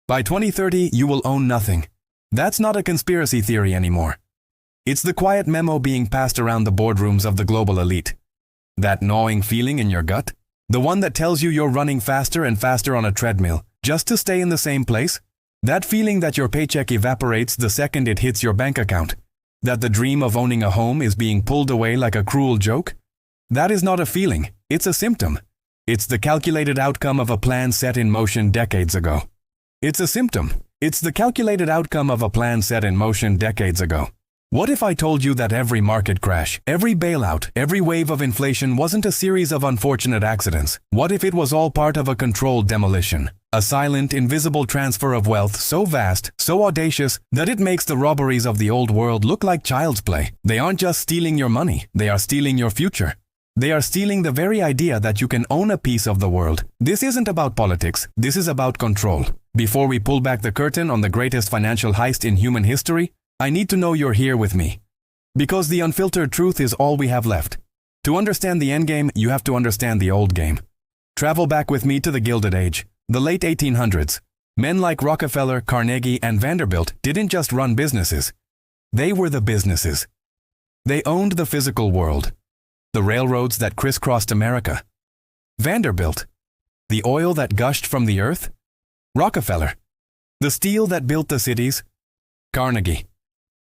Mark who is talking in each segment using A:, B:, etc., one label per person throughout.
A: By 2030, you will own nothing. That's not a conspiracy theory anymore. It's the quiet memo being passed around the boardrooms of the global elite. That gnawing feeling in your gut? The one that tells you you're running faster and faster on a treadmill, just to stay in the same place? That feeling that your paycheck evaporates the second it hits your bank account? That the dream of owning a home is being pulled away like a cruel joke? That is not a feeling, it's a symptom. It's the calculated outcome of a plan set in motion decades ago. It's a symptom. It's the calculated outcome of a plan set in motion decades ago. What if I told you that every market crash, every bailout, every wave of inflation wasn't a series of unfortunate accidents? What if it was all part of a controlled demolition? A silent, invisible transfer of wealth so vast, so audacious, that it makes the robberies of the old world look like child's play. They aren't just stealing your money, they are stealing your future. They are stealing the very idea that you can own a piece of the world. This isn't about politics, this is about control. Before we pull back the curtain on the greatest financial heist in human history, I need to know you're here with me. Because the unfiltered truth is all we have left. To understand the endgame, you have to understand the old game. Travel back with me to the Gilded Age, the late 1800s. Men like Rockefeller, Carnegie, and Vanderbilt didn't just run businesses. They were the businesses. They owned the physical world. The railroads that crisscrossed America. Vanderbilt. The oil that gushed from the earth. Rockefeller. The steel that built the cities. Carnegie.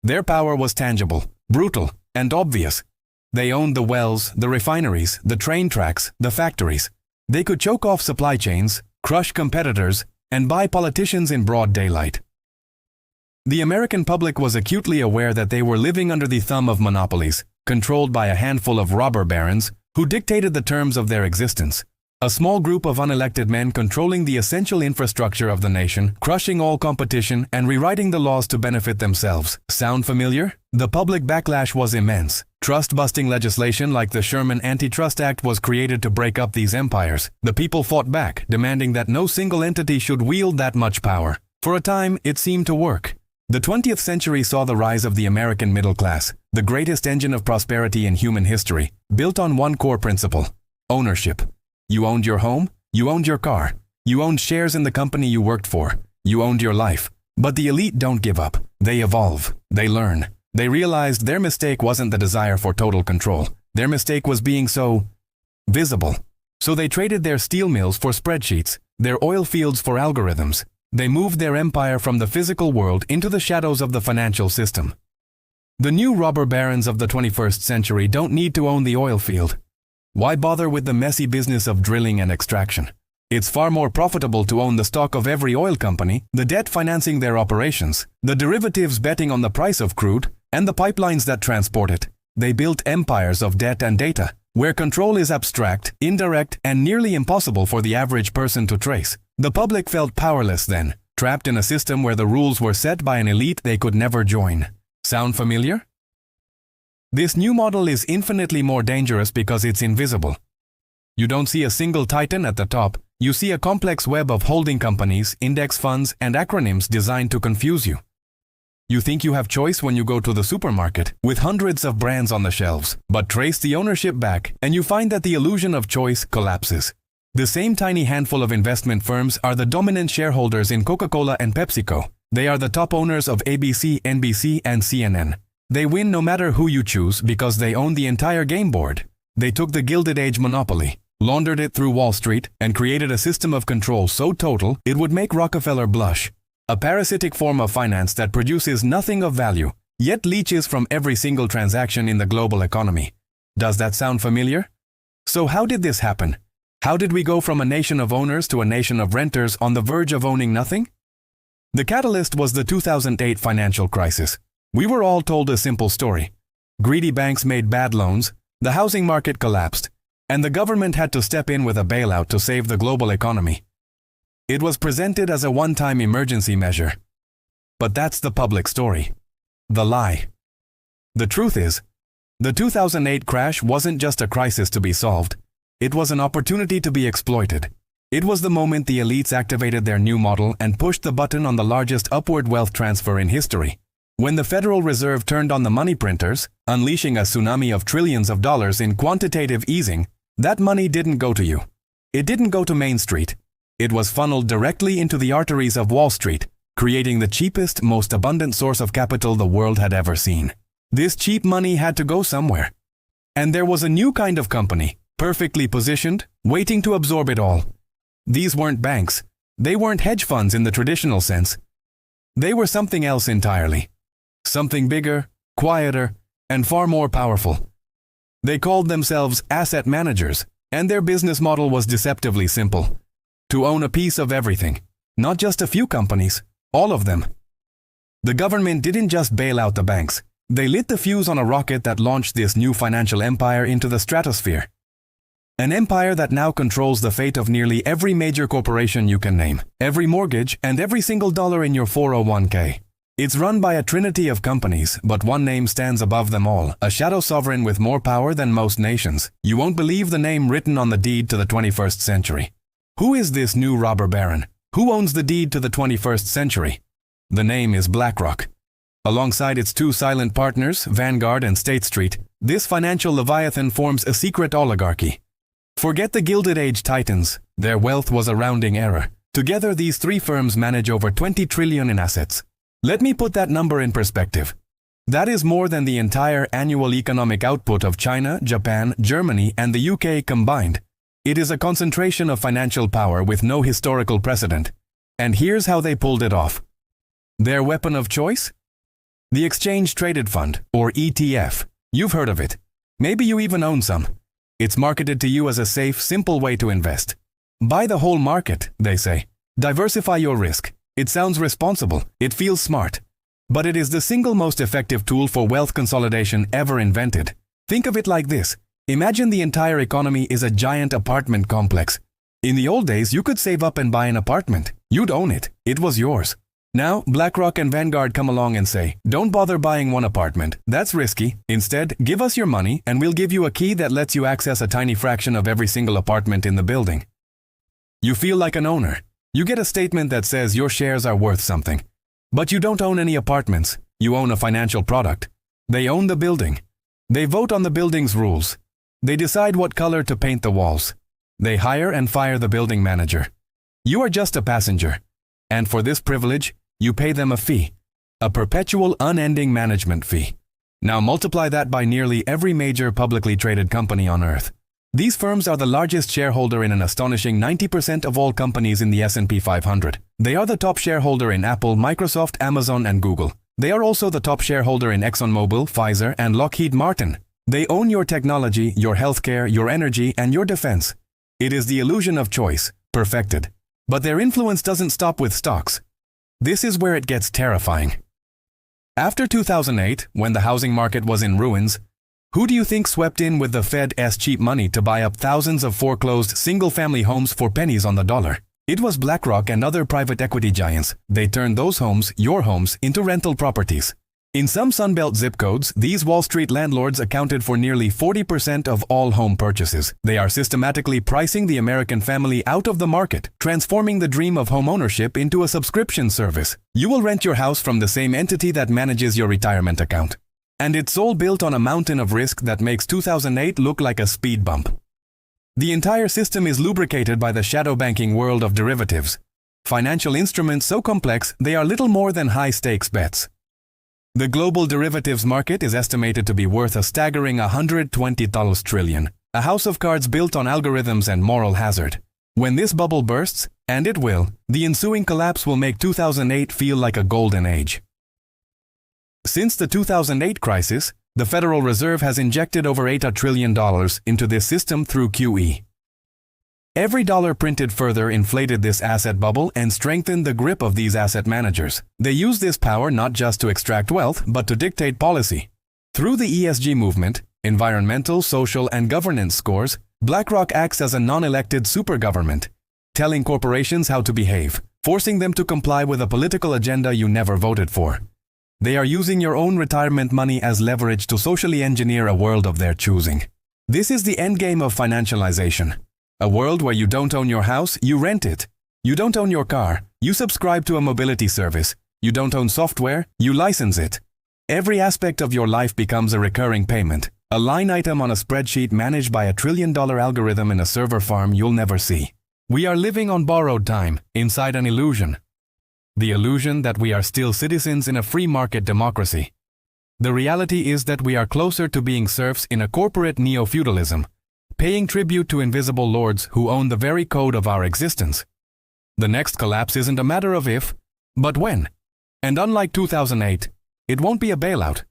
A: Their power was tangible, brutal, and obvious. They owned the wells, the refineries, the train tracks, the factories. They could choke off supply chains, crush competitors, and buy politicians in broad daylight. The American public was acutely aware that they were living under the thumb of monopolies, controlled by a handful of robber barons who dictated the terms of their existence. A small group of unelected men controlling the essential infrastructure of the nation, crushing all competition and rewriting the laws to benefit themselves. Sound familiar? The public backlash was immense. Trust-busting legislation like the Sherman Antitrust Act was created to break up these empires. The people fought back, demanding that no single entity should wield that much power. For a time, it seemed to work. The 20th century saw the rise of the American middle class, the greatest engine of prosperity in human history, built on one core principle: ownership. You owned your home, you owned your car, you owned shares in the company you worked for, you owned your life. But the elite don't give up. They evolve. They learn. They realized their mistake wasn't the desire for total control. Their mistake was being so visible. So they traded their steel mills for spreadsheets, their oil fields for algorithms. They moved their empire from the physical world into the shadows of the financial system. The new robber barons of the 21st century don't need to own the oil field. Why bother with the messy business of drilling and extraction? It's far more profitable to own the stock of every oil company, the debt financing their operations, the derivatives betting on the price of crude, and the pipelines that transport it. They built empires of debt and data, where control is abstract, indirect, and nearly impossible for the average person to trace. The public felt powerless then, trapped in a system where the rules were set by an elite they could never join. Sound familiar? This new model is infinitely more dangerous because it's invisible. You don't see a single titan at the top, you see a complex web of holding companies, index funds, and acronyms designed to confuse you. You think you have choice when you go to the supermarket, with hundreds of brands on the shelves, but trace the ownership back, and you find that the illusion of choice collapses. The same tiny handful of investment firms are the dominant shareholders in Coca-Cola and PepsiCo. They are the top owners of ABC, NBC, and CNN. They win no matter who you choose because they own the entire game board. They took the Gilded Age monopoly, laundered it through Wall Street, and created a system of control so total it would make Rockefeller blush. A parasitic form of finance that produces nothing of value, yet leeches from every single transaction in the global economy. Does that sound familiar? So how did this happen? How did we go from a nation of owners to a nation of renters on the verge of owning nothing? The catalyst was the 2008 financial crisis. We were all told a simple story. Greedy banks made bad loans, the housing market collapsed, and the government had to step in with a bailout to save the global economy. It was presented as a one-time emergency measure. But that's the public story. The lie. The truth is, the 2008 crash wasn't just a crisis to be solved. It was an opportunity to be exploited. It was the moment the elites activated their new model and pushed the button on the largest upward wealth transfer in history. When the Federal Reserve turned on the money printers, unleashing a tsunami of trillions of dollars in quantitative easing, that money didn't go to you. It didn't go to Main Street. It was funneled directly into the arteries of Wall Street, creating the cheapest, most abundant source of capital the world had ever seen. This cheap money had to go somewhere. And there was a new kind of company, perfectly positioned, waiting to absorb it all. These weren't banks. They weren't hedge funds in the traditional sense. They were something else entirely. Something bigger, quieter, and far more powerful. They called themselves asset managers, and their business model was deceptively simple. To own a piece of everything, not just a few companies, all of them. The government didn't just bail out the banks. They lit the fuse on a rocket that launched this new financial empire into the stratosphere. An empire that now controls the fate of nearly every major corporation you can name, every mortgage, and every single dollar in your 401k. It's run by a trinity of companies, but one name stands above them all, a shadow sovereign with more power than most nations. You won't believe the name written on the deed to the 21st century. Who is this new robber baron? Who owns the deed to the 21st century? The name is BlackRock. Alongside its two silent partners, Vanguard and State Street, this financial leviathan forms a secret oligarchy. Forget the Gilded Age titans. Their wealth was a rounding error. Together, these three firms manage over 20 trillion in assets. Let me put that number in perspective. That is more than the entire annual economic output of China, Japan, Germany, and the UK combined. It is a concentration of financial power with no historical precedent. And here's how they pulled it off. Their weapon of choice? The Exchange Traded Fund, or ETF. You've heard of it. Maybe you even own some. It's marketed to you as a safe, simple way to invest. Buy the whole market, they say. Diversify your risk. It sounds responsible. It feels smart. But it is the single most effective tool for wealth consolidation ever invented. Think of it like this. Imagine the entire economy is a giant apartment complex. In the old days, you could save up and buy an apartment. You'd own it. It was yours. Now, BlackRock and Vanguard come along and say, don't bother buying one apartment. That's risky. Instead, give us your money and we'll give you a key that lets you access a tiny fraction of every single apartment in the building. You feel like an owner. You get a statement that says your shares are worth something. But you don't own any apartments. You own a financial product. They own the building. They vote on the building's rules. They decide what color to paint the walls. They hire and fire the building manager. You are just a passenger. And for this privilege, you pay them a fee. A perpetual, unending management fee. Now multiply that by nearly every major publicly traded company on Earth. These firms are the largest shareholder in an astonishing 90% of all companies in the S&P 500. They are the top shareholder in Apple, Microsoft, Amazon, and Google. They are also the top shareholder in ExxonMobil, Pfizer, and Lockheed Martin. They own your technology, your healthcare, your energy, and your defense. It is the illusion of choice, perfected. But their influence doesn't stop with stocks. This is where it gets terrifying. After 2008, when the housing market was in ruins, who do you think swept in with the Fed's cheap money to buy up thousands of foreclosed single-family homes for pennies on the dollar? It was BlackRock and other private equity giants. They turned those homes, your homes, into rental properties. In some Sunbelt zip codes, these Wall Street landlords accounted for nearly 40% of all home purchases. They are systematically pricing the American family out of the market, transforming the dream of homeownership into a subscription service. You will rent your house from the same entity that manages your retirement account. And it's all built on a mountain of risk that makes 2008 look like a speed bump. The entire system is lubricated by the shadow banking world of derivatives. Financial instruments so complex, they are little more than high-stakes bets. The global derivatives market is estimated to be worth a staggering $120 trillion, a house of cards built on algorithms and moral hazard. When this bubble bursts, and it will, the ensuing collapse will make 2008 feel like a golden age. Since the 2008 crisis, the Federal Reserve has injected over $8 trillion into this system through QE. Every dollar printed further inflated this asset bubble and strengthened the grip of these asset managers. They use this power not just to extract wealth, but to dictate policy. Through the ESG movement, environmental, social, and governance scores, BlackRock acts as a non-elected supergovernment, telling corporations how to behave, forcing them to comply with a political agenda you never voted for. They are using your own retirement money as leverage to socially engineer a world of their choosing. This is the endgame of financialization. A world where you don't own your house, you rent it. You don't own your car, you subscribe to a mobility service. You don't own software, you license it. Every aspect of your life becomes a recurring payment, a line item on a spreadsheet managed by $1 trillion algorithm in a server farm you'll never see. We are living on borrowed time, inside an illusion. The illusion that we are still citizens in a free market democracy. The reality is that we are closer to being serfs in a corporate neo-feudalism, paying tribute to invisible lords who own the very code of our existence. The next collapse isn't a matter of if, but when. And unlike 2008, it won't be a bailout.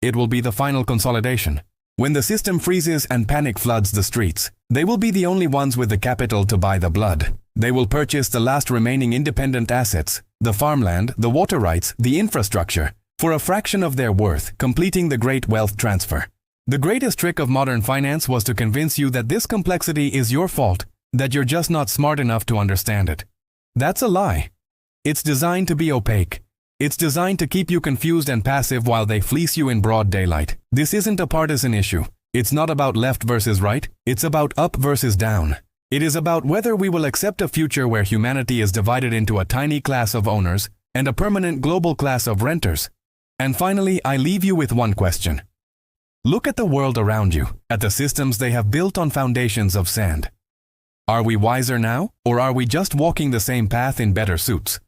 A: It will be the final consolidation. When the system freezes and panic floods the streets, they will be the only ones with the capital to buy the blood. They will purchase the last remaining independent assets, the farmland, the water rights, the infrastructure, for a fraction of their worth, completing the great wealth transfer. The greatest trick of modern finance was to convince you that this complexity is your fault, that you're just not smart enough to understand it. That's a lie. It's designed to be opaque. It's designed to keep you confused and passive while they fleece you in broad daylight. This isn't a partisan issue. It's not about left versus right. It's about up versus down. It is about whether we will accept a future where humanity is divided into a tiny class of owners and a permanent global class of renters. And finally, I leave you with one question. Look at the world around you, at the systems they have built on foundations of sand. Are we wiser now, or are we just walking the same path in better suits?